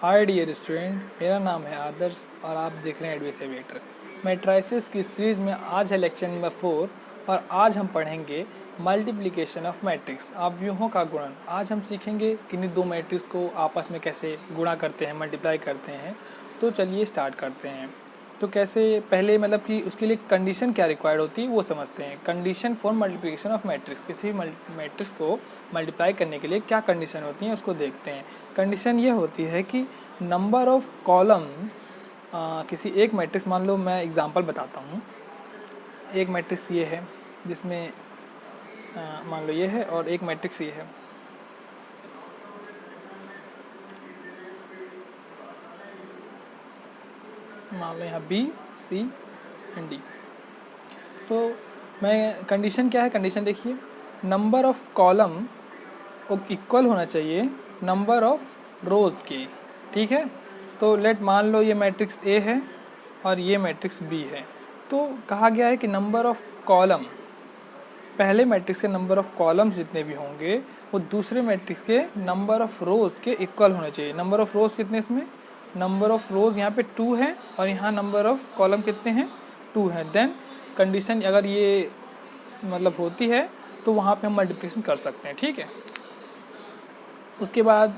Hi dear student, मेरा नाम है आदर्श और आप देख रहे हैं एडवाइस एविएटर। मैट्राइसिस की सीरीज़ में आज है लेक्चर नंबर 4 और आज हम पढ़ेंगे मल्टीप्लिकेशन ऑफ मैट्रिक्स, अवयवों का गुणन। आज हम सीखेंगे कि इन दो मैट्रिक्स को आपस में कैसे गुणा करते हैं, मल्टीप्लाई करते हैं। तो चलिए स्टार्ट करते हैं। तो कैसे पहले मतलब कि उसके लिए कंडीशन क्या रिक्वायर्ड होती है वो समझते हैं। Condition for multiplication of matrix, किसी भी मैट्रिक्स को मल्टीप्लाई करने के लिए क्या कंडीशन होती हैं उसको देखते हैं। कंडीशन ये होती है कि नंबर ऑफ कॉलम्स, किसी एक मैट्रिक्स, मान लो मैं एग्जांपल बताता हूँ। एक मैट्रिक्स ये है जिसमें मान लो ये है और एक मैट्रिक्स ये है। मान लो यहाँ बी सी एंड डी। तो मैं कंडीशन क्या है, कंडीशन देखिए, नंबर ऑफ कॉलम इक्वल होना चाहिए नंबर ऑफ रोज़ के। ठीक है, तो लेट मान लो ये मैट्रिक्स ए है और ये मैट्रिक्स बी है। तो कहा गया है कि नंबर ऑफ कॉलम, पहले मैट्रिक्स के नंबर ऑफ कॉलम्स जितने भी होंगे वो दूसरे मैट्रिक्स के नंबर ऑफ रोज़ के इक्वल होने चाहिए। नंबर ऑफ रोज़ कितने इसमें, नंबर ऑफ रोज़ यहाँ पे 2 है और यहाँ नंबर ऑफ कॉलम कितने हैं, 2 हैं। देन कंडीशन अगर ये मतलब होती है तो वहाँ पे हम मल्टीप्लिकेशन कर सकते हैं। ठीक है, उसके बाद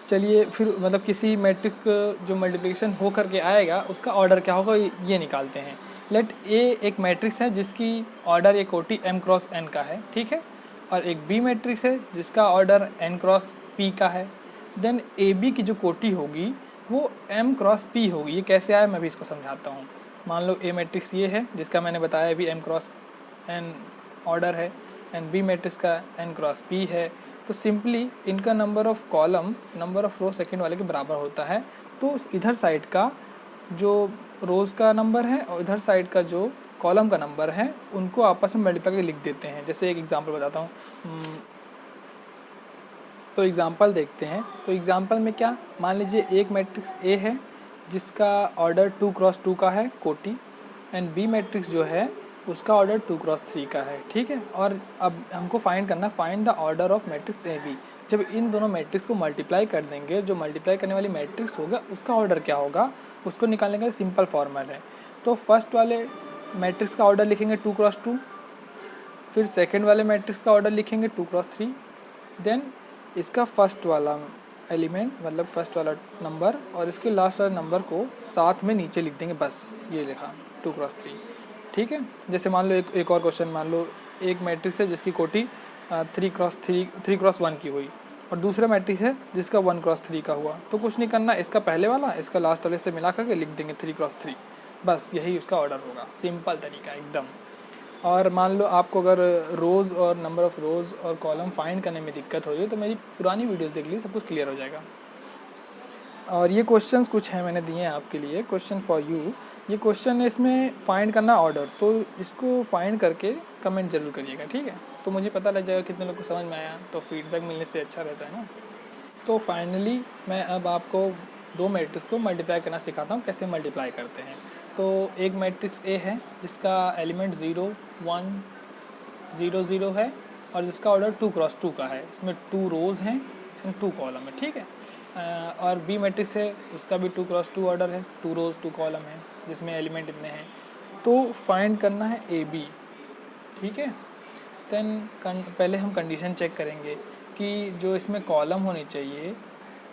चलिए फिर मतलब किसी मैट्रिक्स जो मल्टीप्लिकेशन हो करके आएगा उसका ऑर्डर क्या होगा ये निकालते हैं। लेट ए एक मैट्रिक्स है जिसकी ऑर्डर एक कोटि m क्रॉस n का है। ठीक है, और एक बी मैट्रिक्स है जिसका ऑर्डर n क्रॉस p का है। देन ए बी की जो कोटि होगी वो m क्रॉस p होगी। ये कैसे आया मैं भी इसको समझाता हूँ। मान लो ए मैट्रिक्स ये है जिसका मैंने बताया भी m क्रॉस n ऑर्डर है, एंड बी मैट्रिक्स का n क्रॉस p है। तो सिंपली इनका number of column number of row second वाले के बराबर होता है। तो इधर साइड का जो रोज़ का नंबर है और इधर साइड का जो कॉलम का नंबर है उनको आपस में मल्टीप्लाई करके लिख देते हैं। जैसे एक एग्जांपल बताता हूँ। तो एग्जांपल देखते हैं। तो एग्जांपल में क्या, मान लीजिए एक मैट्रिक्स ए है जिसका ऑर्डर 2 क्रॉस 2 का है कोटि, एंड बी मैट्रिक्स जो है उसका ऑर्डर 2 क्रॉस 3 का है। ठीक है, और अब हमको फाइंड करना, find the order of matrix A B. जब इन दोनों मैट्रिक्स को मल्टीप्लाई कर देंगे, जो मल्टीप्लाई करने वाली मैट्रिक्स होगा उसका ऑर्डर क्या होगा उसको निकालने का सिंपल फॉर्मूला है। तो फर्स्ट वाले मैट्रिक्स का ऑर्डर लिखेंगे 2 क्रॉस 2, फिर सेकेंड वाले मैट्रिक्स का ऑर्डर लिखेंगे 2 क्रॉस 3, देन इसका फर्स्ट वाला एलिमेंट मतलब फर्स्ट वाला नंबर और इसके लास्ट वाले नंबर को साथ में नीचे लिख देंगे, बस ये लिखा 2 क्रॉस 3। ठीक है, जैसे मान लो एक और क्वेश्चन, मान लो एक मैट्रिक्स है जिसकी कोटि 3 क्रॉस 1 की हुई और दूसरा मैट्रिक्स है जिसका 1 क्रॉस 3 का हुआ। तो कुछ नहीं करना, इसका पहले वाला इसका लास्ट वाले से मिला करके लिख देंगे 3 क्रॉस 3, बस यही उसका ऑर्डर होगा। सिंपल तरीका एकदम। और मान लो आपको अगर रोज़ और नंबर ऑफ़ रोज़ और कॉलम फाइंड करने में दिक्कत हो रही है तो मेरी पुरानी वीडियोस देख लीजिए, सब कुछ क्लियर हो जाएगा। और ये क्वेश्चंस कुछ हैं मैंने दिए हैं आपके लिए, क्वेश्चन फॉर यू। ये क्वेश्चन है, इसमें फाइंड करना ऑर्डर, तो इसको फाइंड करके कमेंट जरूर करिएगा। ठीक है, तो मुझे पता लग जाएगा कितने लोग को समझ में आया, तो फीडबैक मिलने से अच्छा रहता है ना। तो फाइनली मैं अब आपको दो मैट्रिक्स को मल्टीप्लाई करना सिखाता हूँ, कैसे मल्टीप्लाई करते हैं। तो एक मैट्रिक्स ए है जिसका एलिमेंट 0 1 0 0 है और जिसका ऑर्डर 2 क्रॉस 2 का है। इसमें 2 रोज़ हैं एंड 2 कॉलम है। ठीक है, और बी मैट्रिक्स है उसका भी 2 क्रॉस 2 ऑर्डर है, 2 रोज़ 2 कॉलम है जिसमें एलिमेंट इतने हैं। तो फाइंड करना है ए बी। ठीक है, देन पहले हम कंडीशन चेक करेंगे कि जो इसमें कॉलम होनी चाहिए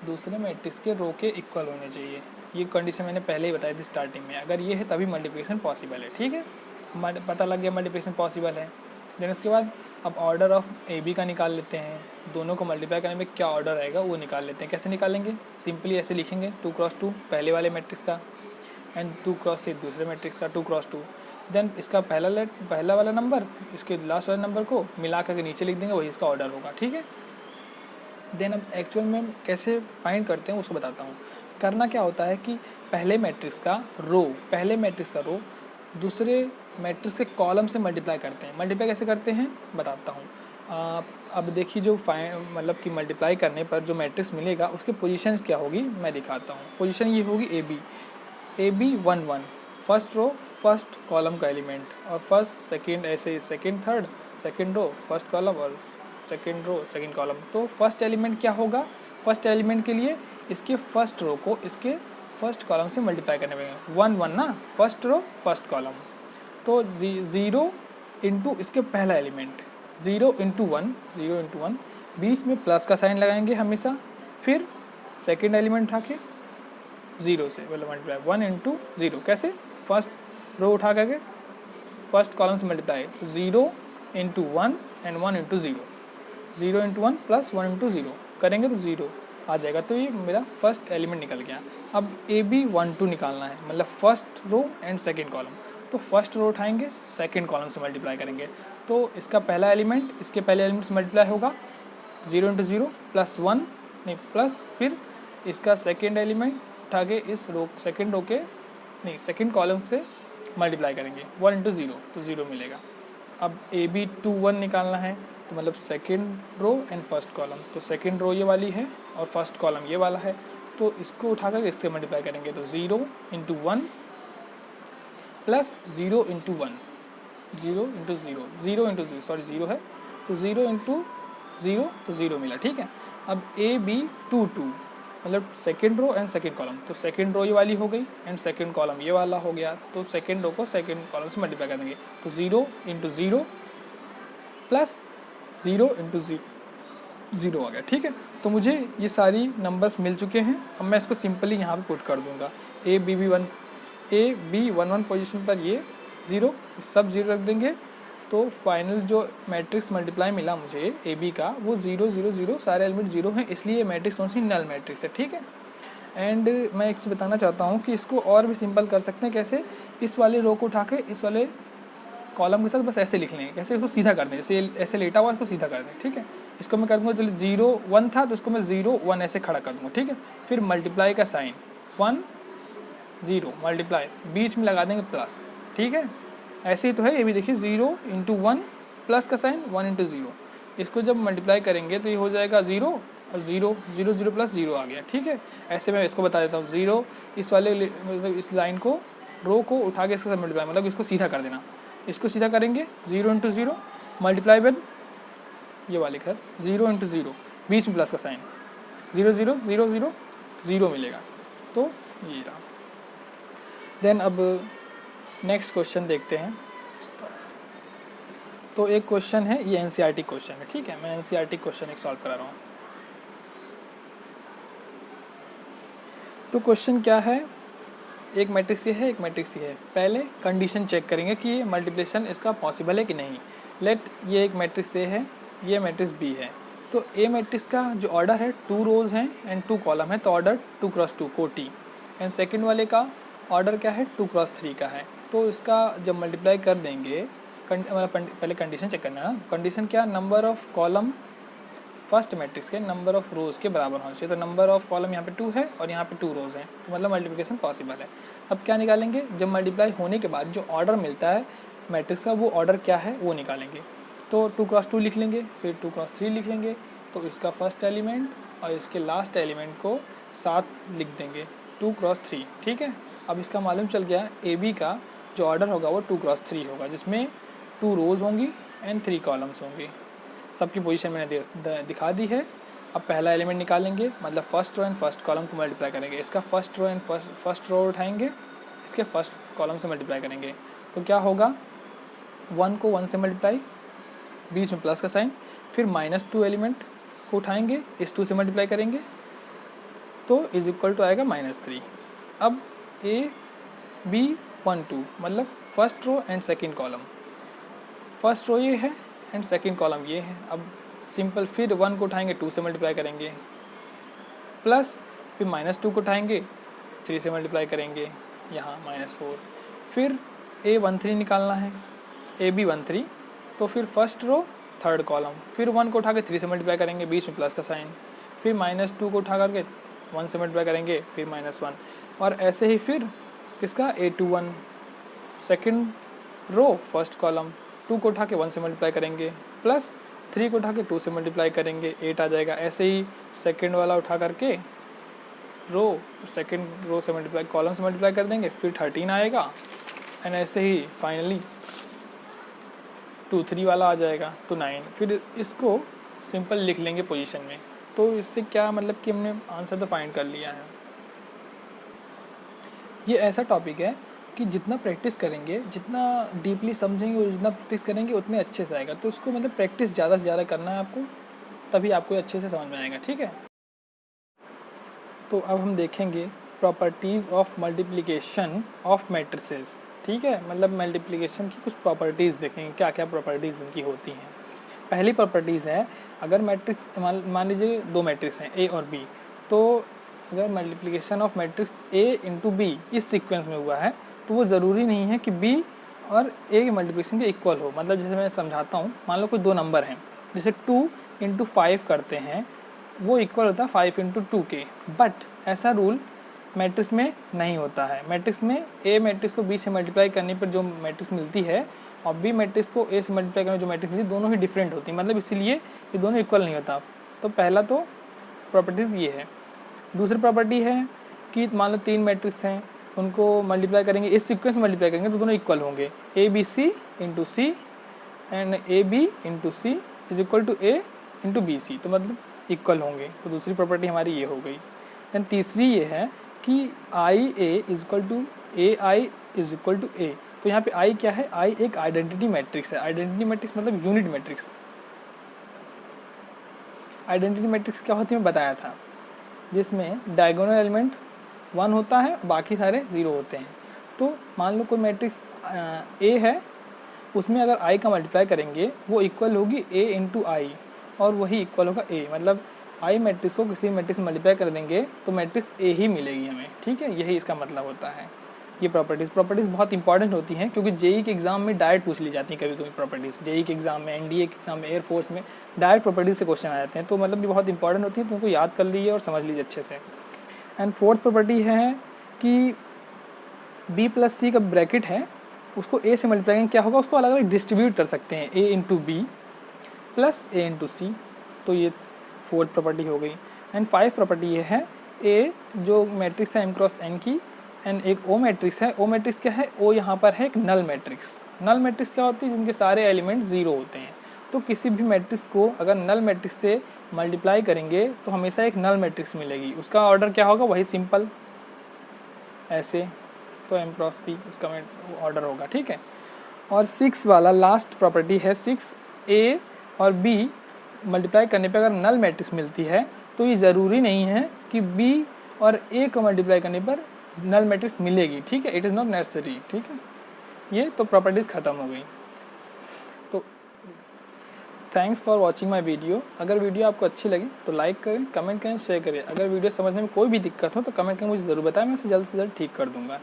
दूसरे मैट्रिक्स के रो के इक्वल होने चाहिए। ये कंडीशन मैंने पहले ही बताई थी स्टार्टिंग में। अगर ये है तभी मल्टीप्लिकेशन पॉसिबल है। ठीक है, पता लग गया मल्टीप्लिकेशन पॉसिबल है। देन उसके बाद अब ऑर्डर ऑफ ए बी का निकाल लेते हैं। दोनों को मल्टीप्लाई करने में क्या ऑर्डर आएगा वो निकाल लेते हैं। कैसे निकालेंगे, सिंपली ऐसे लिखेंगे 2 क्रॉस 2 पहले वाले मैट्रिक्स का एंड 2 क्रॉस 3 दूसरे मैट्रिक्स का 2 क्रॉस 2। देन इसका पहला वाला नंबर इसके लास्ट वाले नंबर को मिला करके नीचे लिख देंगे, वही इसका ऑर्डर होगा। ठीक है, देन अब एक्चुअल में कैसे फाइंड करते हैं उसको बताता हूँ। करना क्या होता है कि पहले मैट्रिक्स का रो दूसरे मैट्रिक्स के कॉलम से मल्टीप्लाई करते हैं। मल्टीप्लाई कैसे करते हैं बताता हूँ। अब देखिए जो मतलब कि मल्टीप्लाई करने पर जो मैट्रिक्स मिलेगा उसके पोजीशन क्या होगी मैं दिखाता हूँ। पोजीशन ये होगी A B 1 1, first row first column का एलिमेंट, और फर्स्ट सेकेंड ऐसे second third second row first column और सेकेंड रो सेकेंड कॉलम। तो फर्स्ट एलिमेंट क्या होगा, फर्स्ट एलिमेंट के लिए इसके फर्स्ट रो को इसके फर्स्ट कॉलम से मल्टीप्लाई करने पड़ेंगे। 1 1 ना, फर्स्ट रो फर्स्ट कॉलम, तो 0 इंटू इसके पहला एलिमेंट, 0 इंटू 1, बीच में प्लस का साइन लगाएंगे हमेशा, फिर सेकेंड एलिमेंट उठा के 0 से मतलब मल्टीप्लाई 1 इंटू 0, कैसे, फर्स्ट रो उठा करके फर्स्ट कॉलम से मल्टीप्लाई, तो 0 into 1 and 1 into 0, 0 into 1 plus 1 into 0 करेंगे तो 0 आ जाएगा, तो ये मेरा फर्स्ट एलिमेंट निकल गया। अब AB 1 2 निकालना है, मतलब first row and second column, तो फर्स्ट रो उठाएंगे सेकेंड कॉलम से मल्टीप्लाई करेंगे, तो इसका पहला एलिमेंट इसके पहले एलिमेंट से मल्टीप्लाई होगा 0 इंटू 0 प्लस 1 नहीं प्लस, फिर इसका सेकेंड एलिमेंट उठा के इस रो सेकेंड रो के नहीं सेकेंड कॉलम से मल्टीप्लाई करेंगे 1 इंटू 0, तो 0 मिलेगा। अब AB 2 1 निकालना है, तो मतलब second row and first column, तो सेकेंड रो ये वाली है और फर्स्ट कॉलम ये वाला है, तो इसको उठा कर इससे मल्टीप्लाई करेंगे, तो 0 into 1 plus 0 into 1, 0 into 0, 0 into 0 sorry 0 है, तो 0 इंटू 0 तो 0 मिला, ठीक है। अब AB 2 2 मतलब second row and second column, तो सेकेंड रो ये वाली हो गई एंड सेकेंड कॉलम ये वाला हो गया, तो सेकेंड रो को सेकेंड कॉलम से मल्टीप्लाई कर देंगे, तो 0 इंटू 0 प्लस 0 इंटू 0 आ गया, ठीक है। तो मुझे ये सारी नंबर्स मिल चुके हैं, अब मैं इसको सिंपली यहाँ पे पुट कर दूँगा, AB 1 1 पोजीशन पर ये 0 सब 0 रख देंगे, तो फाइनल जो मैट्रिक्स मल्टीप्लाई मिला मुझे AB का वो 0 0 0 सारे एलिमेंट 0 हैं, इसलिए ये मैट्रिक्स कौन सी नल मैट्रिक्स है, ठीक है। एंड मैं एक चीज़ बताना चाहता हूँ कि इसको और भी सिंपल कर सकते हैं, कैसे, इस वाले रो को उठा के इस वाले कॉलम के साथ बस ऐसे लिख लेंगे, कैसे, इसको सीधा कर दें, जैसे ऐसे लेटा हुआ इसको सीधा कर दें, ठीक है। इसको मैं कर दूँगा, चलिए 0 1 था तो इसको मैं 0 1 ऐसे खड़ा कर दूँगा, ठीक है। फिर मल्टीप्लाई का साइन 1 0 मल्टीप्लाई, बीच में लगा देंगे प्लस, ठीक है। ऐसे ही तो है ये भी, देखिए 0 इंटू 1 प्लस का साइन 1 इंटू 0, इसको जब मल्टीप्लाई करेंगे तो ये हो जाएगा 0 और 0 0 0 प्लस 0 आ गया, ठीक है। ऐसे मैं इसको बता देता हूँ, 0 इस वाले मतलब इस लाइन को रो को उठा के इसके साथ मल्टीप्लाई, मतलब इसको सीधा कर देना, इसको सीधा करेंगे 0 इंटू 0 मल्टीप्लाई विद ये वाले घर 0 इंटू 0 बीच में प्लस का साइन 0 0 0 0 0 मिलेगा, तो ये रहा। देन अब नेक्स्ट क्वेश्चन देखते हैं। तो एक क्वेश्चन है, ये एनसीईआरटी क्वेश्चन है, ठीक है। मैं एनसीईआरटी क्वेश्चन एक सॉल्व करा रहा हूँ। तो क्वेश्चन क्या है, एक मैट्रिक्स ये है, एक मैट्रिक्स ये है। पहले कंडीशन चेक करेंगे कि ये मल्टीप्लिकेशन इसका पॉसिबल है कि नहीं। लेट ये एक मैट्रिक्स ए है, ये मैट्रिक्स बी है। तो ए मैट्रिक्स का जो ऑर्डर है 2 रोज हैं एंड 2 कॉलम है, तो ऑर्डर 2 क्रॉस 2 कोटी। एंड सेकेंड वाले का ऑर्डर क्या है 2 क्रॉस 3 का है। तो इसका जब मल्टीप्लाई कर देंगे, मतलब पहले कंडीशन चेक करना है ना। कंडीशन क्या, number of column first matrix के नंबर ऑफ रोज के बराबर होना चाहिए। तो नंबर ऑफ कॉलम यहाँ पे 2 है और यहाँ पे 2 रोज हैं, तो मतलब मल्टीप्लिकेशन पॉसिबल है। अब क्या निकालेंगे, जब मल्टीप्लाई होने के बाद जो ऑर्डर मिलता है मैट्रिक्स का, वो ऑर्डर क्या है वो निकालेंगे। तो 2 क्रॉस 2 लिख लेंगे, फिर 2 क्रॉस 3 लिख लेंगे, तो इसका फर्स्ट एलिमेंट और इसके लास्ट एलिमेंट को साथ लिख देंगे 2 क्रॉस 3, ठीक है। अब इसका मालूम चल गया ए बी का जो ऑर्डर होगा वो 2 क्रॉस 3 होगा, जिसमें 2 रोज होंगी एंड 3 कॉलम्स होंगी। सबकी पोजीशन मैंने दिखा दी है। अब पहला एलिमेंट निकालेंगे, मतलब first row and first column को मल्टीप्लाई करेंगे। इसका first row and first row उठाएंगे, इसके फर्स्ट कॉलम से मल्टीप्लाई करेंगे, तो क्या होगा 1 को 1 से मल्टीप्लाई, बीच में प्लस का साइन, फिर -2 एलिमेंट को उठाएंगे, इस 2 से मल्टीप्लाई करेंगे, तो इज इक्वल टू आएगा -3। अब AB 1 2 मतलब first row and second column, first row ये है एंड सेकेंड कॉलम ये है। अब सिंपल, फिर 1 को उठाएंगे 2 से मल्टीप्लाई करेंगे, प्लस फिर -2 को उठाएंगे 3 से मल्टीप्लाई करेंगे, यहाँ -4। फिर A13 निकालना है, AB 13, तो फिर फर्स्ट रो थर्ड कॉलम, फिर 1 को उठा के 3 से मल्टीप्लाई करेंगे, बीच में प्लस का साइन, फिर -2 को उठा करके 1 से मल्टीप्लाई करेंगे, फिर -1, और ऐसे ही फिर किसका A21 second row first column, 2 को उठा के 1 से मल्टीप्लाई करेंगे, प्लस 3 को उठा के 2 से मल्टीप्लाई करेंगे, 8 आ जाएगा। ऐसे ही सेकेंड वाला उठा करके सेकेंड रो से मल्टीप्लाई कॉलम से मल्टीप्लाई कर देंगे, फिर 13 आएगा। एंड ऐसे ही फाइनली 2 3 वाला आ जाएगा, तो 9। फिर इसको सिंपल लिख लेंगे पोजीशन में, तो इससे क्या मतलब कि हमने आंसर तो फाइंड कर लिया है। ये ऐसा टॉपिक है कि जितना प्रैक्टिस करेंगे, जितना डीपली समझेंगे और जितना प्रैक्टिस करेंगे उतने अच्छे से आएगा। तो उसको मतलब प्रैक्टिस ज़्यादा से ज़्यादा करना है आपको, तभी आपको अच्छे से समझ में आएगा। ठीक है, तो अब हम देखेंगे properties of multiplication of matrices. ठीक है, मतलब मल्टीप्लिकेशन की कुछ प्रॉपर्टीज़ देखेंगे, क्या क्या प्रॉपर्टीज़ उनकी होती हैं। पहली प्रॉपर्टीज़ है, अगर मैट्रिक्स मान लीजिए दो मैट्रिक्स हैं ए और बी, तो अगर multiplication of matrix A into B इस सीक्वेंस में हुआ है तो वो ज़रूरी नहीं है कि बी और ए के मल्टीप्लिकेशन के इक्वल हो। मतलब जैसे मैं समझाता हूँ, मान लो कोई दो नंबर हैं, जैसे 2 इंटू 5 करते हैं, वो इक्वल होता है 5 इंटू 2 के। बट ऐसा रूल मैट्रिक्स में नहीं होता है। मैट्रिक्स में ए मैट्रिक्स को बी से मल्टीप्लाई करने पर जो मैट्रिक्स मिलती है और बी मैट्रिक्स को ए से मल्टीप्लाई करने जो मैट्रिक्स मिलती है, दोनों ही डिफरेंट होती है। मतलब इसीलिए ये दोनों इक्वल नहीं होता। तो पहला तो प्रॉपर्टीज़ ये है। दूसरी प्रॉपर्टी है कि मान लो तीन मैट्रिक्स हैं, उनको मल्टीप्लाई करेंगे, इस सीक्वेंस में मल्टीप्लाई करेंगे तो दोनों इक्वल होंगे। A B C into C and A B into C is equal to A into B C, तो मतलब इक्वल होंगे। तो दूसरी प्रॉपर्टी हमारी ये हो गई। एंड तीसरी ये है कि I A is equal to A I is equal to A. तो यहाँ पे आई क्या है, आई एक आइडेंटिटी मैट्रिक्स है। आइडेंटिटी मैट्रिक्स मतलब यूनिट मैट्रिक्स। आइडेंटिटी मैट्रिक्स क्या होती है मैं बताया था, जिसमें डायगोनल एलिमेंट 1 होता है, बाकी सारे 0 होते हैं। तो मान लो कोई मैट्रिक्स ए है, उसमें अगर आई का मल्टीप्लाई करेंगे वो इक्वल होगी ए इंटू आई, और वही इक्वल होगा ए। मतलब आई मैट्रिक्स को किसी मैट्रिक्स में मल्टीप्लाई कर देंगे तो मैट्रिक्स ए ही मिलेगी हमें। ठीक है, यही इसका मतलब होता है। ये प्रॉपर्टीज़ बहुत इंपॉर्टेंट होती हैं, क्योंकि जेई के एग्जाम में डायरेक्ट पूछ ली जाती हैं कभी कभी प्रॉपर्टीज़। जेई के एग्जाम में, एनडीए के एग्जाम में, एयरफोर्स में डायरेक्ट प्रॉपर्टीज़ से क्वेश्चन आ जाते हैं। तो मतलब ये बहुत इंपॉर्टेंट होती है, तो उनको याद कर लीजिए और समझ लीजिए अच्छे से। एंड फोर्थ प्रॉपर्टी है कि बी प्लस सी का ब्रैकेट है, उसको ए से मल्टीप्लाई करेंगे क्या होगा, उसको अलग अलग डिस्ट्रीब्यूट कर सकते हैं, ए इंटू बी प्लस ए इंटू सी। तो ये फोर्थ प्रॉपर्टी हो गई। एंड 5 प्रॉपर्टी ये है, ए जो मैट्रिक्स है एम क्रॉस एन की, एंड एक ओ मैट्रिक्स है। ओ मैट्रिक्स क्या है, ओ यहाँ पर है एक नल मैट्रिक्स। नल मैट्रिक्स क्या होती है, जिनके सारे एलिमेंट 0 होते हैं। तो किसी भी मैट्रिक्स को अगर नल मैट्रिक्स से मल्टीप्लाई करेंगे तो हमेशा एक नल मैट्रिक्स मिलेगी। उसका ऑर्डर क्या होगा, वही सिंपल ऐसे, तो एम क्रॉस पी उसका ऑर्डर होगा। ठीक है, और 6 वाला लास्ट प्रॉपर्टी है 6, ए और बी मल्टीप्लाई करने पे अगर नल मैट्रिक्स मिलती है तो ये ज़रूरी नहीं है कि बी और ए को मल्टीप्लाई करने पर नल मैट्रिक्स मिलेगी। ठीक है, इट इज़ नॉट नेसेसरी। ठीक है, ये तो प्रॉपर्टीज़ ख़त्म हो गई। तो thanks for watching my video. अगर वीडियो आपको अच्छी लगी तो लाइक करें, कमेंट करें, शेयर करें। अगर वीडियो समझने में कोई भी दिक्कत हो तो कमेंट करके मुझे ज़रूर बताएं, मैं उसे जल्द से जल्द ठीक कर दूँगा।